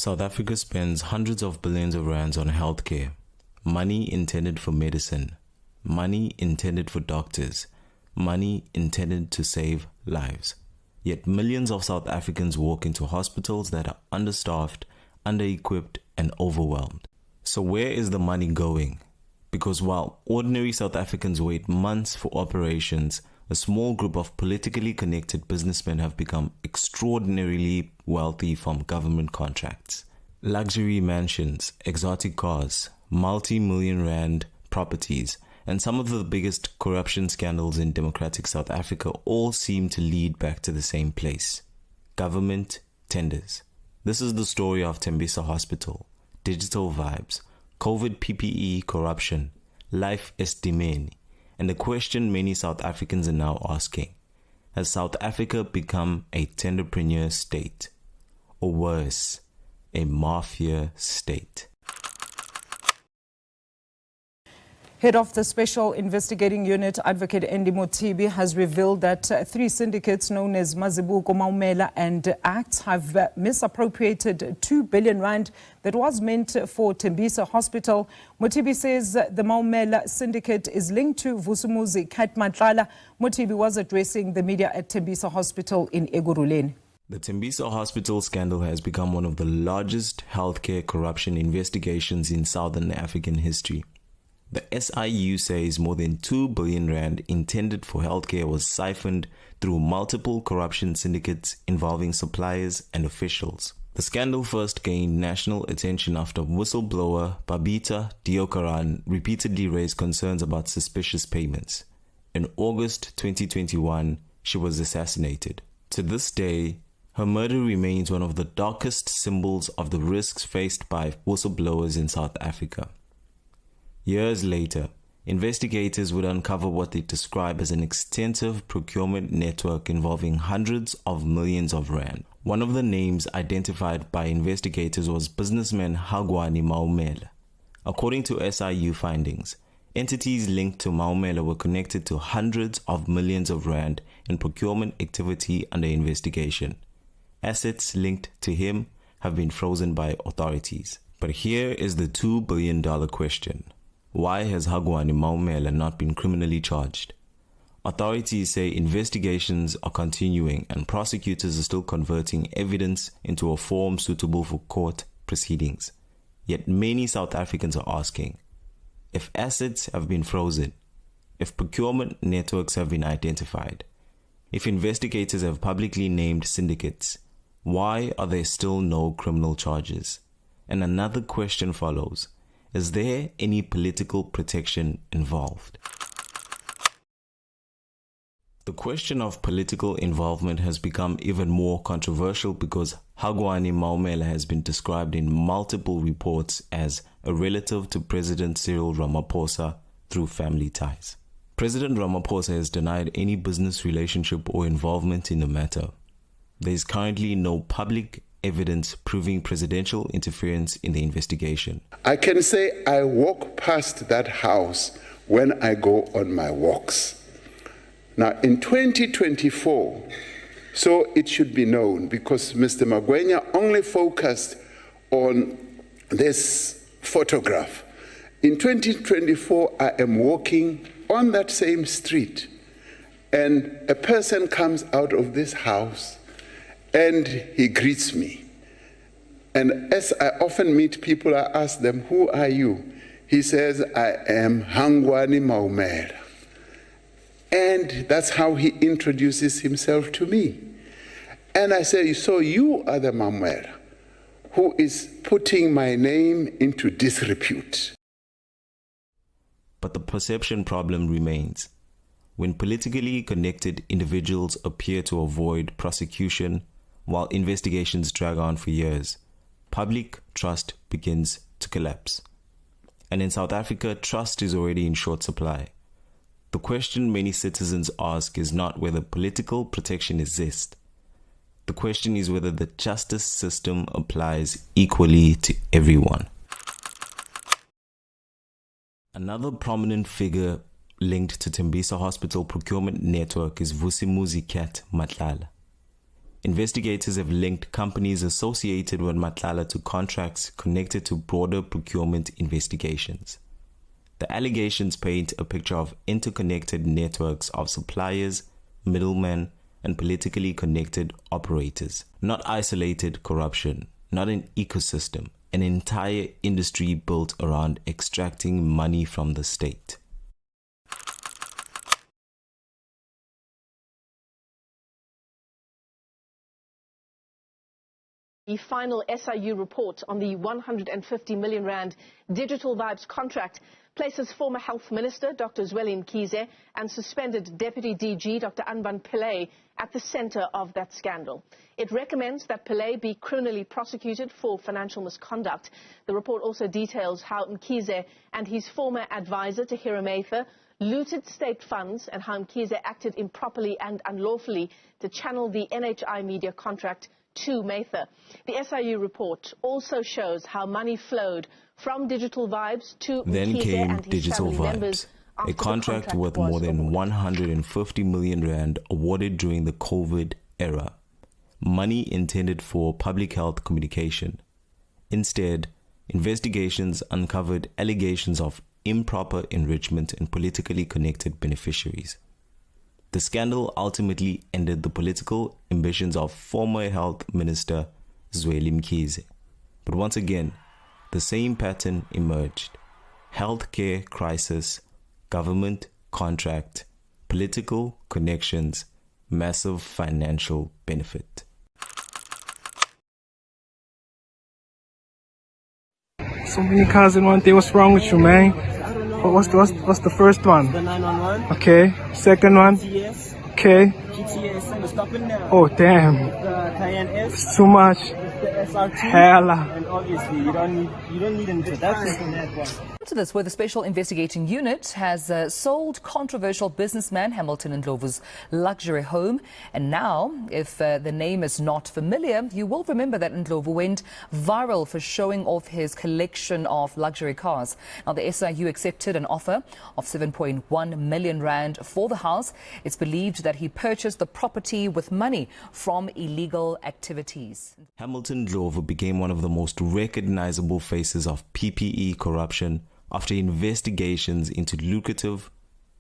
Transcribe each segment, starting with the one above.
South Africa spends hundreds of billions of rands on healthcare, money intended for medicine, money intended for doctors, money intended to save lives. Yet millions of South Africans walk into hospitals that are understaffed, under-equipped, and overwhelmed. So where is the money going? Because while ordinary South Africans wait months for operations, a small group of politically connected businessmen have become extraordinarily wealthy from government contracts. Luxury mansions, exotic cars, multi-million rand properties, and some of the biggest corruption scandals in democratic South Africa all seem to lead back to the same place: government tenders. This is the story of Tembisa Hospital, digital vibes, COVID PPE corruption, Life Esidimeni, and the question many South Africans are now asking: has South Africa become a tenderpreneur state? Or worse, a mafia state? Head of the Special Investigating Unit, Advocate Ndlovu, has revealed that three syndicates known as Hangwani Maumela and Acts have misappropriated 2 billion rand that was meant for Tembisa Hospital. Motibi says the Maumela syndicate is linked to Vusimuzi Matlala. Motibi was addressing the media at Tembisa Hospital in Ekurhuleni. The Tembisa Hospital scandal has become one of the largest healthcare corruption investigations in Southern African history. The SIU says more than 2 billion rand intended for healthcare was siphoned through multiple corruption syndicates involving suppliers and officials. The scandal first gained national attention after whistleblower Babita Deokaran repeatedly raised concerns about suspicious payments. In August 2021, she was assassinated. To this day, her murder remains one of the darkest symbols of the risks faced by whistleblowers in South Africa. Years later, investigators would uncover what they describe as an extensive procurement network involving hundreds of millions of rand. One of the names identified by investigators was businessman Hangwani Maumela. According to SIU findings, entities linked to Maumela were connected to hundreds of millions of rand in procurement activity under investigation. Assets linked to him have been frozen by authorities. But here is the $2 billion question. Why has Hangwani Maumela not been criminally charged? Authorities say investigations are continuing and prosecutors are still converting evidence into a form suitable for court proceedings. Yet many South Africans are asking, if assets have been frozen, if procurement networks have been identified, if investigators have publicly named syndicates, why are there still no criminal charges? And another question follows: is there any political protection involved? The question of political involvement has become even more controversial because Hangwani Maumela has been described in multiple reports as a relative to President Cyril Ramaphosa through family ties. President Ramaphosa has denied any business relationship or involvement in the matter. There is currently no public evidence proving presidential interference in the investigation. I can say I walk past that house when I go on my walks. Now in 2024, so it should be known, because Mr. Magwenya only focused on this photograph. In 2024, I am walking on that same street and a person comes out of this house and he greets me. And as I often meet people, I ask them, who are you? He says, I am Hangwani Maumela. And that's how he introduces himself to me. And I say, so you are the Maumela who is putting my name into disrepute. But the perception problem remains. When politically connected individuals appear to avoid prosecution while investigations drag on for years, public trust begins to collapse. And in South Africa, trust is already in short supply. The question many citizens ask is not whether political protection exists. The question is whether the justice system applies equally to everyone. Another prominent figure linked to Tembisa Hospital procurement network is Vusimuzi Matlala. Investigators have linked companies associated with Matlala to contracts connected to broader procurement investigations. The allegations paint a picture of interconnected networks of suppliers, middlemen, and politically connected operators. Not isolated corruption, not an ecosystem, an entire industry built around extracting money from the state. The final SIU report on the 150 million rand Digital Vibes contract places former Health Minister Dr. Zweli Mkhize and suspended Deputy DG Dr. Anban Pillay at the center of that scandal. It recommends that Pillay be criminally prosecuted for financial misconduct. The report also details how Mkhize and his former advisor Tahira Mather looted state funds and how Mkhize acted improperly and unlawfully to channel the NHI media contract to Mather. The SIU report also shows how money flowed from Digital Vibes to Then Mkhize came and his Digital family members Vibes, after a the contract worth was more than awarded. 150 million rand awarded during the COVID era. Money intended for public health communication. Instead, investigations uncovered allegations of improper enrichment and politically connected beneficiaries. The scandal ultimately ended the political ambitions of former Health Minister Zweli Mkhize. But once again, the same pattern emerged. Healthcare crisis, government contract, political connections, massive financial benefit. So many cars in one day. What's wrong with you, man? What's the first one? The 911. Okay. Second one? GTS. Okay. GTS and the stopping now. Oh, damn. The Cayenne S. It's too much. The SRT. Hella. And obviously you don't need an introduction from that one. To this, where the Special Investigating Unit has sold controversial businessman Hamilton Ndlovu's luxury home. And now, if the name is not familiar, you will remember that Ndlovu went viral for showing off his collection of luxury cars. Now, the SIU accepted an offer of 7.1 million rand for the house. It's believed that he purchased the property with money from illegal activities. Hamilton Ndlovu became one of the most recognizable faces of PPE corruption after investigations into lucrative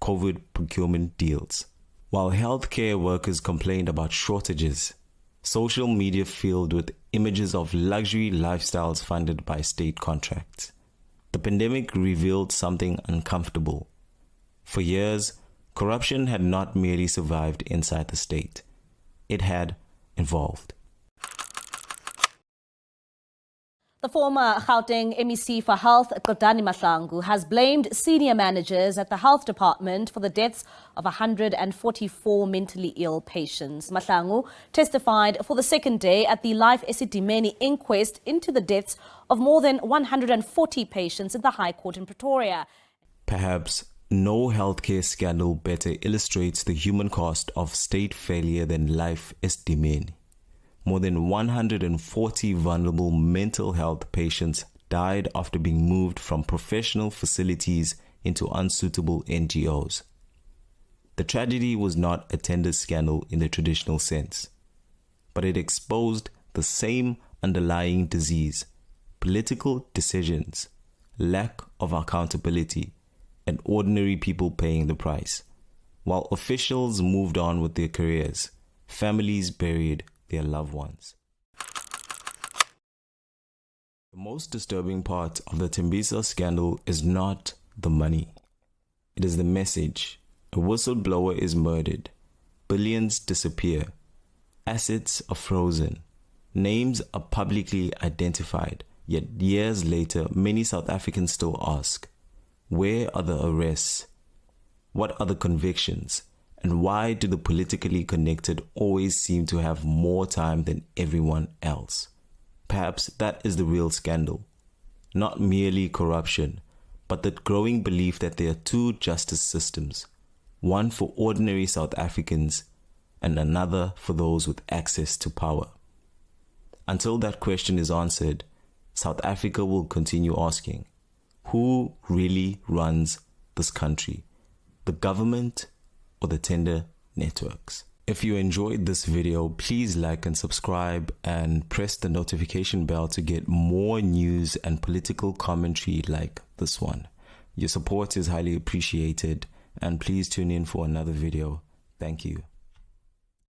COVID procurement deals. While healthcare workers complained about shortages, social media filled with images of luxury lifestyles funded by state contracts. The pandemic revealed something uncomfortable. For years, corruption had not merely survived inside the state, it had evolved. The former Gauteng MEC for Health, Kodani Mahlangu, has blamed senior managers at the health department for the deaths of 144 mentally ill patients. Mahlangu testified for the second day at the Life Esidimeni inquest into the deaths of more than 140 patients in the High Court in Pretoria. Perhaps no healthcare scandal better illustrates the human cost of state failure than Life Esidimeni. More than 140 vulnerable mental health patients died after being moved from professional facilities into unsuitable NGOs. The tragedy was not a tender scandal in the traditional sense, but it exposed the same underlying disease: political decisions, lack of accountability, and ordinary people paying the price. While officials moved on with their careers, families buried their loved ones. The most disturbing part of the Tembisa scandal is not the money. It is the message. A whistleblower is murdered. Billions disappear. Assets are frozen. Names are publicly identified. Yet years later, many South Africans still ask, where are the arrests? What are the convictions? And why do the politically connected always seem to have more time than everyone else? Perhaps that is the real scandal. Not merely corruption, but the growing belief that there are two justice systems, one for ordinary South Africans and another for those with access to power. Until that question is answered, South Africa will continue asking, who really runs this country? The government or the tender networks? If you enjoyed this video, please like and subscribe and press the notification bell to get more news and political commentary like this one. Your support is highly appreciated, and please tune in for another video. Thank you.